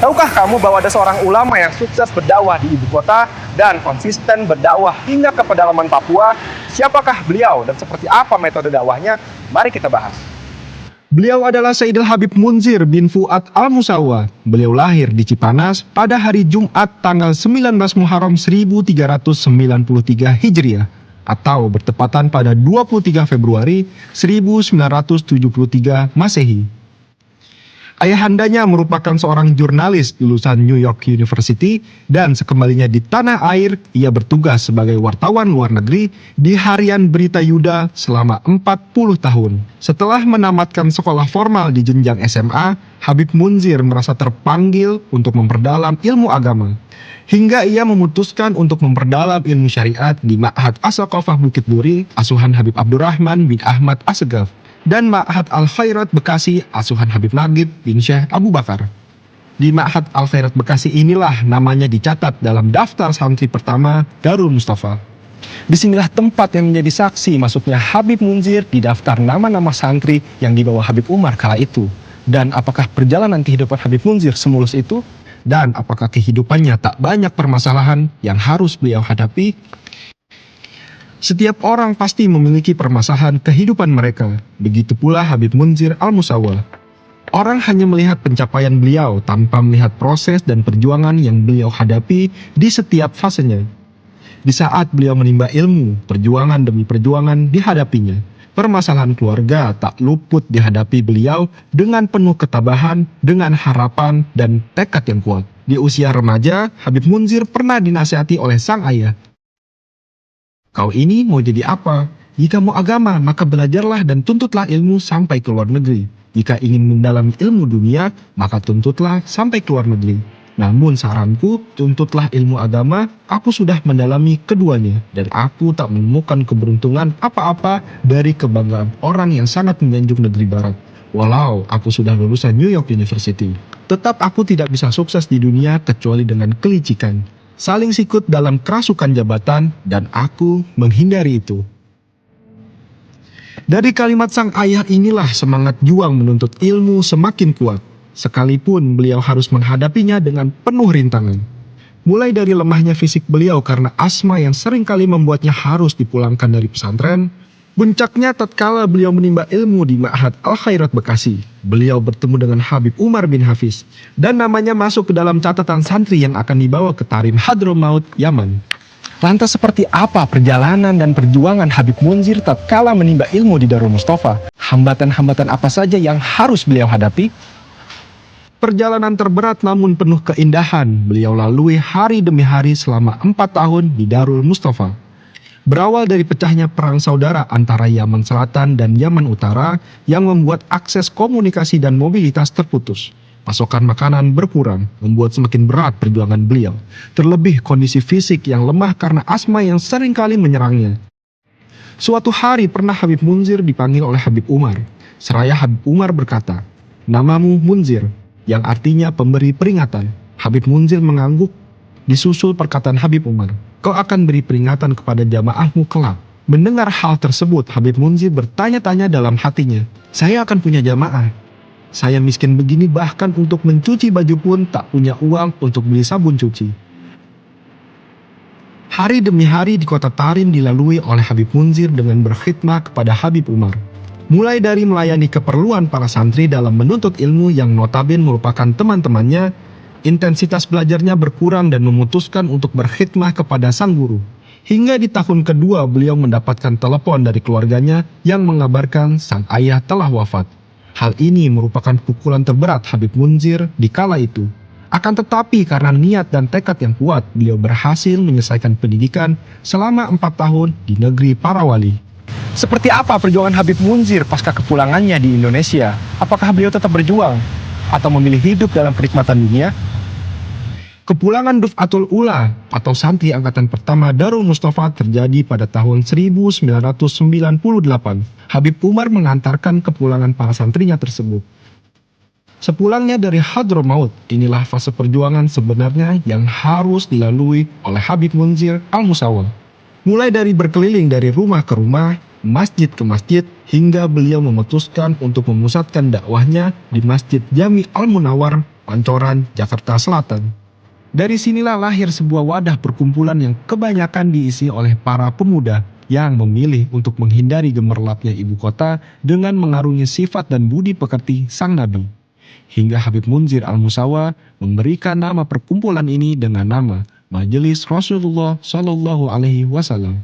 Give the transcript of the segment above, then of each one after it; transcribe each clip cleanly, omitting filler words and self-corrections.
Tahukah kamu bahwa ada seorang ulama yang sukses berdakwah di ibu kota dan konsisten berdakwah hingga ke pedalaman Papua? Siapakah beliau dan seperti apa metode dakwahnya? Mari kita bahas. Beliau adalah Sayyidil Habib Munzir bin Fuad Al-Musawa. Beliau lahir di Cipanas pada hari Jumat tanggal 19 Muharram 1393 Hijriah atau bertepatan pada 23 Februari 1973 Masehi. Ayahandanya merupakan seorang jurnalis lulusan New York University dan sekembalinya di tanah air, ia bertugas sebagai wartawan luar negeri di harian Berita Yuda selama 40 tahun. Setelah menamatkan sekolah formal di jenjang SMA, Habib Munzir merasa terpanggil untuk memperdalam ilmu agama. Hingga ia memutuskan untuk memperdalam ilmu syariat di Ma'had As-Saqafah Bukit Duri, asuhan Habib Abdurrahman bin Ahmad Assegaf, dan Ma'had Al-Khairat Bekasi, asuhan Habib Nagib bin Syekh Abu Bakar. Di Ma'had Al-Khairat Bekasi inilah namanya dicatat dalam daftar santri pertama Darul Mustafa. Disinilah tempat yang menjadi saksi masuknya Habib Munzir di daftar nama-nama santri yang dibawa Habib Umar kala itu. Dan apakah perjalanan kehidupan Habib Munzir semulus itu? Dan apakah kehidupannya tak banyak permasalahan yang harus beliau hadapi? Setiap orang pasti memiliki permasalahan kehidupan mereka. Begitu pula Habib Munzir Al-Musawa. Orang hanya melihat pencapaian beliau tanpa melihat proses dan perjuangan yang beliau hadapi di setiap fasenya. Di saat beliau menimba ilmu, perjuangan demi perjuangan dihadapinya. Permasalahan keluarga tak luput dihadapi beliau dengan penuh ketabahan, dengan harapan dan tekad yang kuat. Di usia remaja, Habib Munzir pernah dinasihati oleh sang ayah. Kau ini mau jadi apa? Jika mau agama, maka belajarlah dan tuntutlah ilmu sampai ke luar negeri. Jika ingin mendalami ilmu dunia, maka tuntutlah sampai ke luar negeri. Namun saranku, tuntutlah ilmu agama, aku sudah mendalami keduanya. Dan aku tak menemukan keberuntungan apa-apa dari kebanggaan orang yang sangat menyanjung negeri barat. Walau aku sudah lulusan New York University, tetap aku tidak bisa sukses di dunia kecuali dengan kelicikan. Saling sikut dalam kerasukan jabatan, dan aku menghindari itu. Dari kalimat sang ayah inilah semangat juang menuntut ilmu semakin kuat, sekalipun beliau harus menghadapinya dengan penuh rintangan. Mulai dari lemahnya fisik beliau karena asma yang seringkali membuatnya harus dipulangkan dari pesantren, puncaknya tatkala beliau menimba ilmu di Ma'had Al-Khairat Bekasi. Beliau bertemu dengan Habib Umar bin Hafiz dan namanya masuk ke dalam catatan santri yang akan dibawa ke Tarim Hadramaut, Yaman. Lantas seperti apa perjalanan dan perjuangan Habib Munzir tatkala menimba ilmu di Darul Mustafa? Hambatan-hambatan apa saja yang harus beliau hadapi? Perjalanan terberat namun penuh keindahan beliau lalui hari demi hari selama 4 tahun di Darul Mustafa. Berawal dari pecahnya perang saudara antara Yaman Selatan dan Yaman Utara yang membuat akses komunikasi dan mobilitas terputus. Pasokan makanan berkurang, membuat semakin berat perjuangan beliau. Terlebih kondisi fisik yang lemah karena asma yang seringkali menyerangnya. Suatu hari pernah Habib Munzir dipanggil oleh Habib Umar. Seraya Habib Umar berkata, "Namamu Munzir," yang artinya pemberi peringatan. Habib Munzir mengangguk. Disusul perkataan Habib Umar, "Kau akan beri peringatan kepada jamaahmu kelak." Mendengar hal tersebut, Habib Munzir bertanya-tanya dalam hatinya, "Saya akan punya jamaah. Saya miskin begini bahkan untuk mencuci baju pun tak punya uang untuk beli sabun cuci." Hari demi hari di kota Tarim dilalui oleh Habib Munzir dengan berkhidmat kepada Habib Umar. Mulai dari melayani keperluan para santri dalam menuntut ilmu yang notabene merupakan teman-temannya, intensitas belajarnya berkurang dan memutuskan untuk berkhidmah kepada sang guru. Hingga di tahun kedua beliau mendapatkan telepon dari keluarganya yang mengabarkan sang ayah telah wafat. Hal ini merupakan pukulan terberat Habib Munzir di kala itu. Akan tetapi karena niat dan tekad yang kuat, beliau berhasil menyelesaikan pendidikan selama 4 tahun di negeri para wali. Seperti apa perjuangan Habib Munzir pasca kepulangannya di Indonesia? Apakah beliau tetap berjuang atau memilih hidup dalam kenikmatan dunia? Kepulangan Duf'atul Ula atau santri angkatan pertama Darul Mustafa terjadi pada tahun 1998. Habib Umar mengantarkan kepulangan para santrinya tersebut. Sepulangnya dari Hadramaut, inilah fase perjuangan sebenarnya yang harus dilalui oleh Habib Munzir Al-Musawa. Mulai dari berkeliling dari rumah ke rumah, masjid ke masjid, hingga beliau memutuskan untuk memusatkan dakwahnya di Masjid Jami Al-Munawar Pancoran, Jakarta Selatan. Dari sinilah lahir sebuah wadah perkumpulan yang kebanyakan diisi oleh para pemuda yang memilih untuk menghindari gemerlapnya ibu kota dengan mengarungi sifat dan budi pekerti sang nabi. Hingga Habib Munzir Al-Musawa memberikan nama perkumpulan ini dengan nama Majelis Rasulullah Shallallahu Alaihi Wasallam.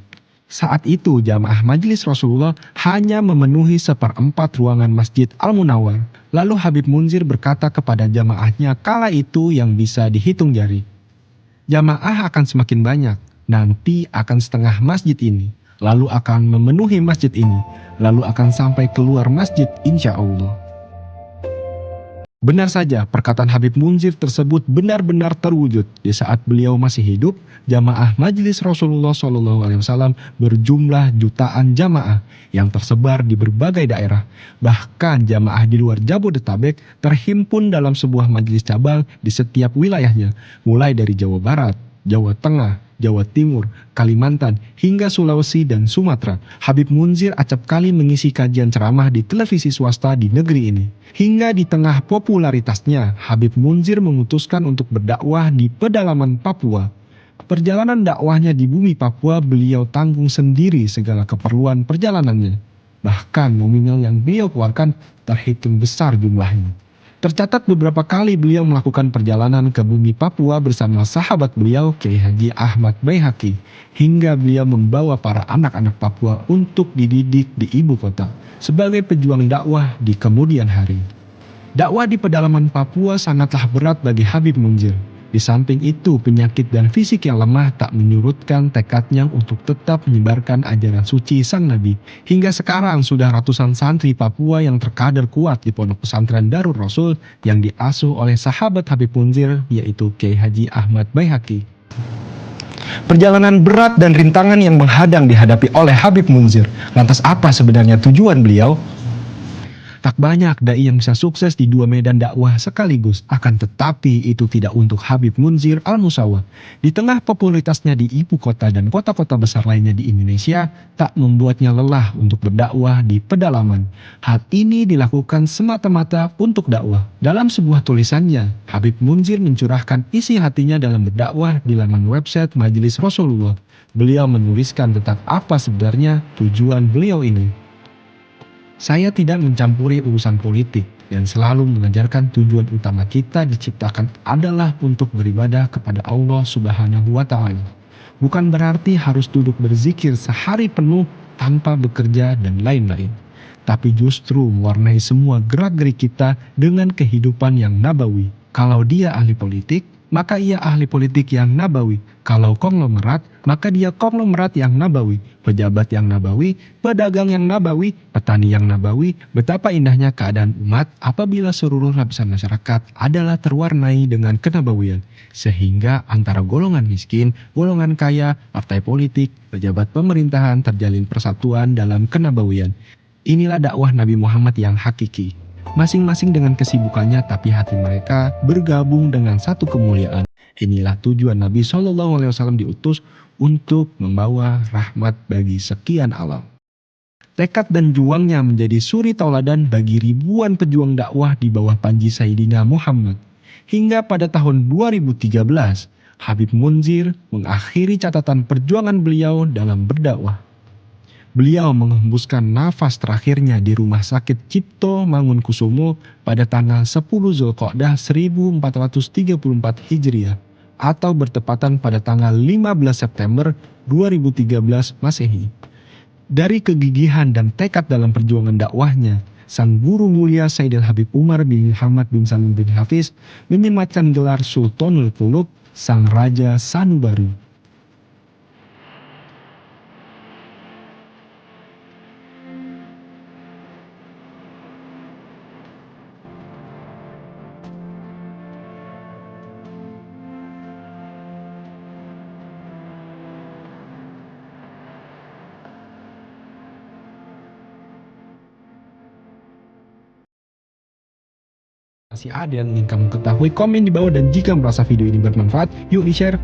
Saat itu jamaah Majelis Rasulullah hanya memenuhi seperempat ruangan Masjid Al-Munawwar. Lalu Habib Munzir berkata kepada jamaahnya kala itu yang bisa dihitung jari. Jamaah akan semakin banyak, nanti akan setengah masjid ini, lalu akan memenuhi masjid ini, lalu akan sampai keluar masjid insya Allah. Benar saja, perkataan Habib Munzir tersebut benar-benar terwujud. Di saat beliau masih hidup, jamaah Majelis Rasulullah SAW berjumlah jutaan jamaah yang tersebar di berbagai daerah. Bahkan jamaah di luar Jabodetabek terhimpun dalam sebuah majelis cabang di setiap wilayahnya, mulai dari Jawa Barat, Jawa Tengah, Jawa Timur, Kalimantan, hingga Sulawesi dan Sumatera. Habib Munzir acap kali mengisi kajian ceramah di televisi swasta di negeri ini. Hingga di tengah popularitasnya, Habib Munzir memutuskan untuk berdakwah di pedalaman Papua. Perjalanan dakwahnya di bumi Papua beliau tanggung sendiri segala keperluan perjalanannya. Bahkan nominal yang beliau keluarkan terhitung besar jumlahnya. Tercatat beberapa kali beliau melakukan perjalanan ke bumi Papua bersama sahabat beliau Kiai Haji Ahmad Baihaqi, hingga beliau membawa para anak-anak Papua untuk dididik di ibu kota sebagai pejuang dakwah di kemudian hari. Dakwah di pedalaman Papua sangatlah berat bagi Habib Munzir. Di samping itu, penyakit dan fisik yang lemah tak menyurutkan tekadnya untuk tetap menyebarkan ajaran suci sang Nabi. Hingga sekarang sudah ratusan santri Papua yang terkader kuat di pondok pesantren Darul Rasul yang diasuh oleh sahabat Habib Munzir, yaitu Kiai Haji Ahmad Baihaqi. Perjalanan berat dan rintangan yang menghadang dihadapi oleh Habib Munzir. Lantas apa sebenarnya tujuan beliau? Tak banyak dai yang bisa sukses di dua medan dakwah sekaligus, akan tetapi itu tidak untuk Habib Munzir Al-Musawa. Di tengah popularitasnya di ibu kota dan kota-kota besar lainnya di Indonesia, tak membuatnya lelah untuk berdakwah di pedalaman. Hal ini dilakukan semata-mata untuk dakwah. Dalam sebuah tulisannya, Habib Munzir mencurahkan isi hatinya dalam berdakwah di laman website Majelis Rasulullah. Beliau menuliskan tentang apa sebenarnya tujuan beliau ini. Saya tidak mencampuri urusan politik dan selalu mengajarkan tujuan utama kita diciptakan adalah untuk beribadah kepada Allah Subhanahu wa Ta'ala. Bukan berarti harus duduk berzikir sehari penuh tanpa bekerja dan lain-lain, tapi justru mewarnai semua gerak-gerik kita dengan kehidupan yang nabawi. Kalau dia ahli politik, maka ia ahli politik yang nabawi. Kalau konglomerat, maka dia konglomerat yang nabawi. Pejabat yang nabawi, pedagang yang nabawi, petani yang nabawi. Betapa indahnya keadaan umat apabila seluruh lapisan masyarakat adalah terwarnai dengan kenabawian. Sehingga antara golongan miskin, golongan kaya, partai politik, pejabat pemerintahan terjalin persatuan dalam kenabawian. Inilah dakwah Nabi Muhammad yang hakiki. Masing-masing dengan kesibukannya, tapi hati mereka bergabung dengan satu kemuliaan. Inilah tujuan Nabi SAW diutus untuk membawa rahmat bagi sekian alam. Tekad dan juangnya menjadi suri tauladan bagi ribuan pejuang dakwah di bawah panji Sayyidina Muhammad. Hingga pada tahun 2013, Habib Munzir mengakhiri catatan perjuangan beliau dalam berdakwah. Beliau menghembuskan nafas terakhirnya di Rumah Sakit Cipto Mangunkusumo pada tanggal 10 Zulqa'dah 1434 Hijriah atau bertepatan pada tanggal 15 September 2013 Masehi. Dari kegigihan dan tekad dalam perjuangan dakwahnya, sang guru mulia Sayyidil Habib Umar bin Muhammad bin Salim bin Hafiz menyematkan gelar Sultanul Qulub, sang Raja Sanubari. Masih ada yang ingin kamu ketahui, komen di bawah, dan jika merasa video ini bermanfaat, yuk di-share.